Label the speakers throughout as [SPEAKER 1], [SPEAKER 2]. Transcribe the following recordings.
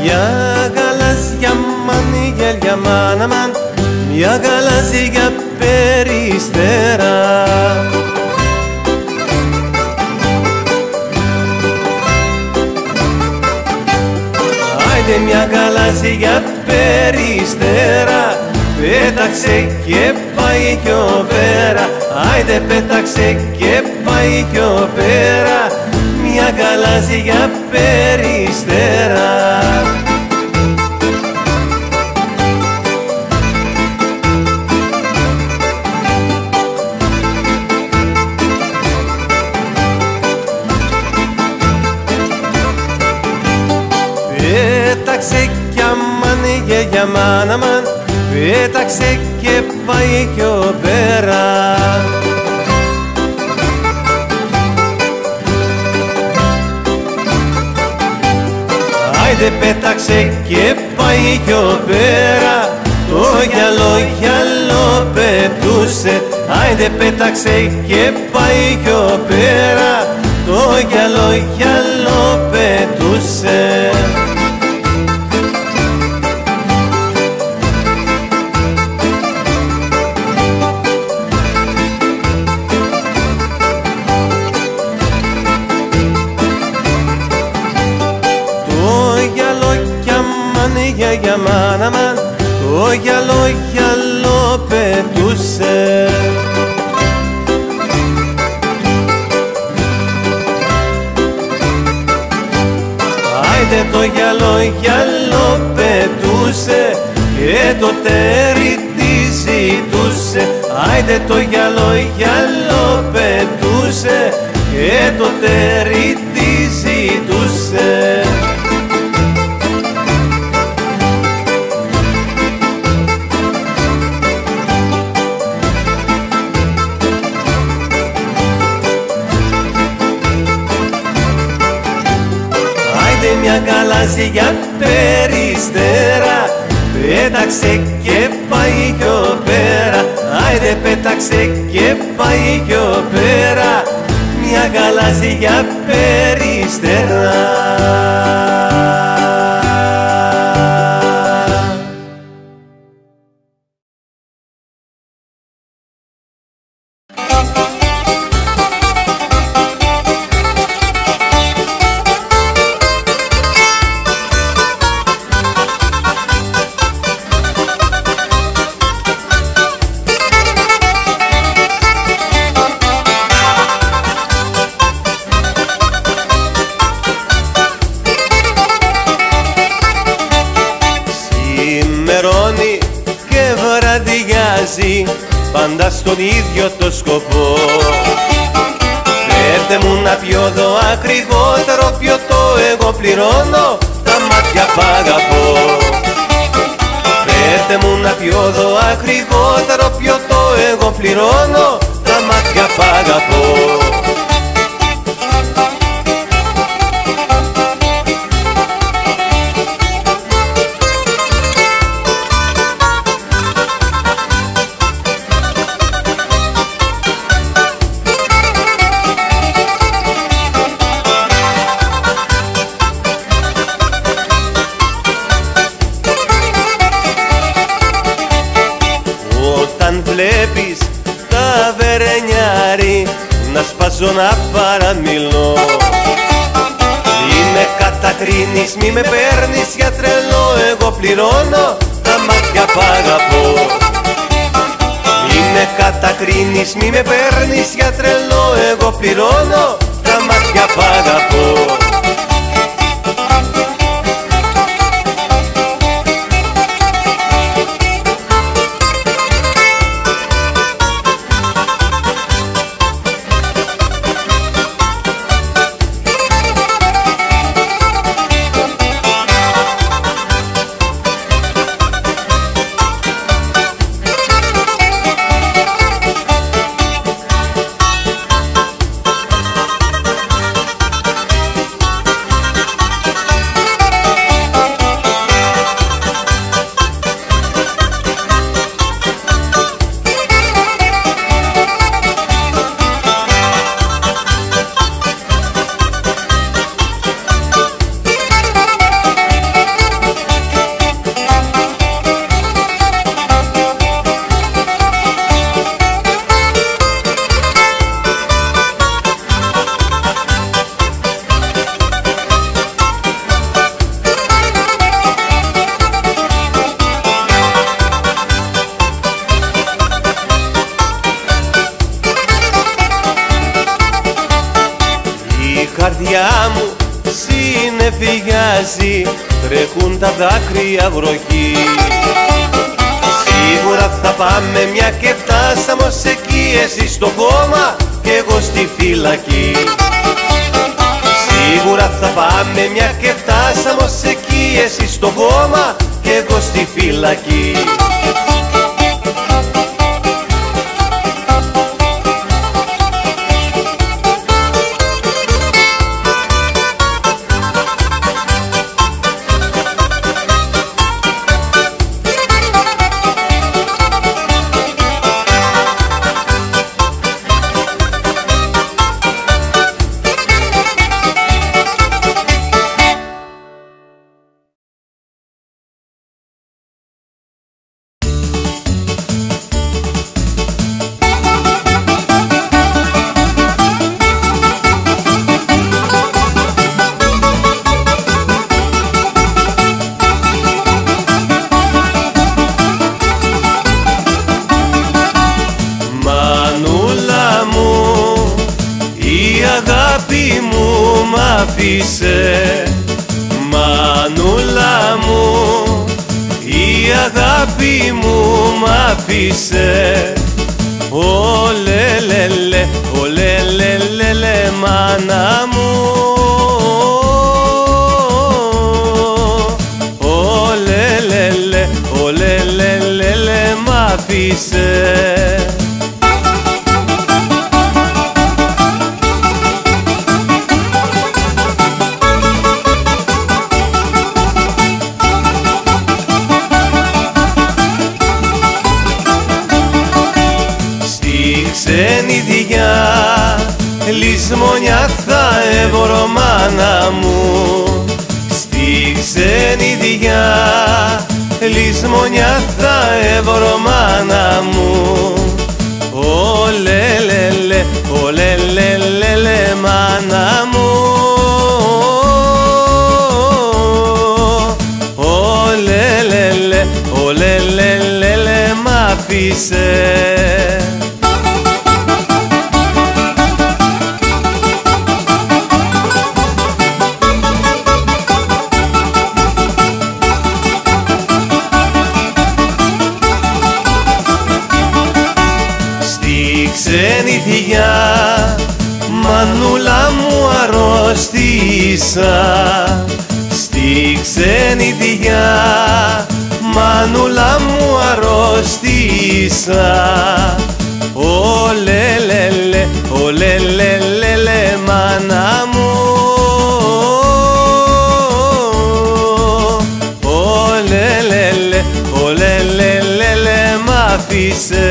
[SPEAKER 1] Μια γαλάζια μανιγέλια μάναμαν, μια γαλάζια περιστέρα. Άιντε μια γαλάζια περιστέρα, πέταξε και πάει πιο πέρα. Άιντε πέταξε και πάει πιο πέρα, μια γαλάζια περιστέρα. Πέταξε κι αμάν για μάναμαν, πέταξε και πάει πιο πέρα. Άιντε πέταξε και πάει πιο πέρα, το γυαλό πετούσε. Άιντε πέταξε και πάει πιο πέρα, το γυαλό πετούσε. Για μάναμαν, το γυαλό πετούσε. Άιντε το γυαλό πετούσε και το τέρι τη ζητούσε. Άιντε το γυαλό πετούσε και το τέρι τη ζητούσε. Μια γαλάζια περιστέρα, πέταξε και πάει πιο πέρα. Άιντε πέταξε και πάει πιο πέρα, μια γαλάζια περιστέρα. Πάντα στον ίδιο το σκοπό. Φέρτε μου να πιω το ακρηγότερο πιωτό, εγώ πληρώνω, τα μάτια π' αγαπώ. Φέρτε μου να πιω το ακρηγότερο πιωτό, εγώ πληρώνω, τα μάτια π' αγαπώ. Βλέπεις τα βερενιάρι να σπάζω να παραμιλώ. Μη με κατακρίνεις, μη με παίρνεις για τρελό, εγώ πληρώνω, τα μάτια π' αγαπώ. Μη με κατακρίνεις, μη με παίρνεις για τρελό, εγώ πληρώνω, τα μάτια π' αγαπώ. τρέχουν τα δάκρυα βροχή. Σίγουρα θα πάμε μια και φτάσαμε ως εκεί, εσύ στο κόμμα και εγώ στη φυλακή. Σίγουρα θα πάμε μια και φτάσαμε ως εκεί, εσύ στο κόμμα και εγώ στη φυλακή. Μανούλα μου, η αγάπη μου μ' άφησε. Ολελελε, ολελελελε, μάνα μου. Ολελελε, ολελελελε, μ' άφησε. Ξενιδιά λησμονιά θα έβρω, μάνα μου. Στη ξενιδιά λησμονιά θα έβρω, μάνα μου. Ολελελε, ολελελελε, μάνα μου. Ολελελε, ολελελελε, μ' άφησε. Ξενιδιά, μανούλα μου αρρώστησα. Στη ξενιδιά, μανούλα μου αρρώστησα. Ολελελε, ολελελελε, μάνα μου. Ολελελε, ολελελελε, μ' άφησε.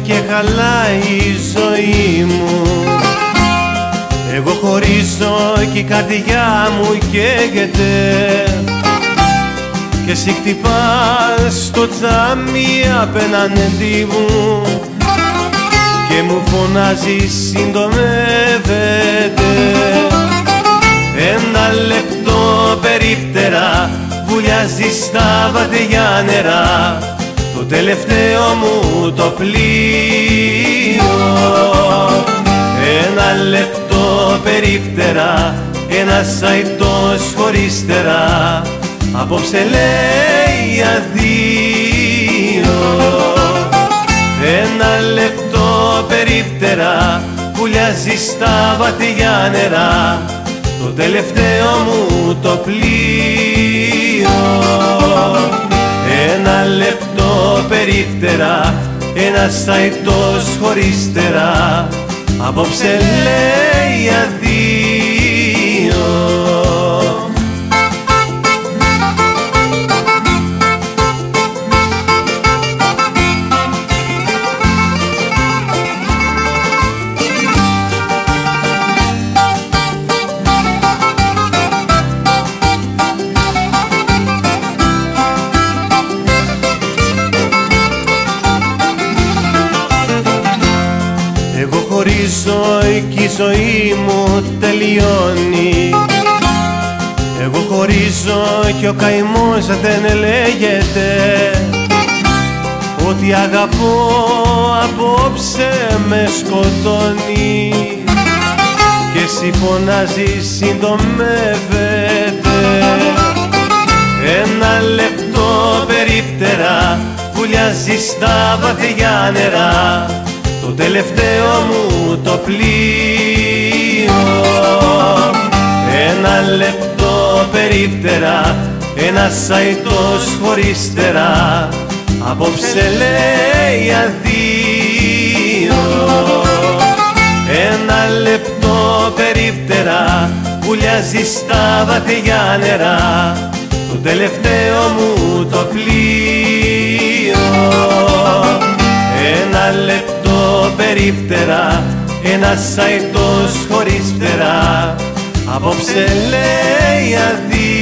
[SPEAKER 1] Και χαλάει η ζωή μου. Εγώ χωρίζω και η καρδιά μου καίγεται. Και εσύ χτυπάς στο τζάμι απέναντι μου και μου φωνάζεις συντομεύεται. Ένα λεπτό περίπτερα βουλιάζει στα βαθιά νερά το τελευταίο μου το πλοίο. Ένα λεπτό περίπτερα, ένας αητός χωρίστερα, απόψε λέει αδείο. Ένα λεπτό περίπτερα, βουλιάζει στα βαθιά νερά το τελευταίο μου το πλοίο. Ένα λεπτό περίπτερα, ένας αητός χωρίστερα, απόψε λέει αδείο. Εγώ χωρίζω και η ζωή μου τελειώνει. Εγώ χωρίζω και ο καημός δεν λέγεται. Ότι αγαπώ απόψε με σκοτώνει. Και εσύ φωνάζεις συντομεύεται. Ένα λεπτό περίπτερα βουλιάζει στα βαθιά νερά το τελευταίο μου το πλοίο. Ένα λεπτό περίπτερα, ένας αητός χωρίς στερά, απόψε λέει αδείο. Ένα λεπτό περίπτερα, βουλιάζει στα βαθιά νερά το τελευταίο μου το πλοίο. Ένα λεπτό περίπτερα, ένας αητός χωρίς φτερά, απόψε λέει αδείο.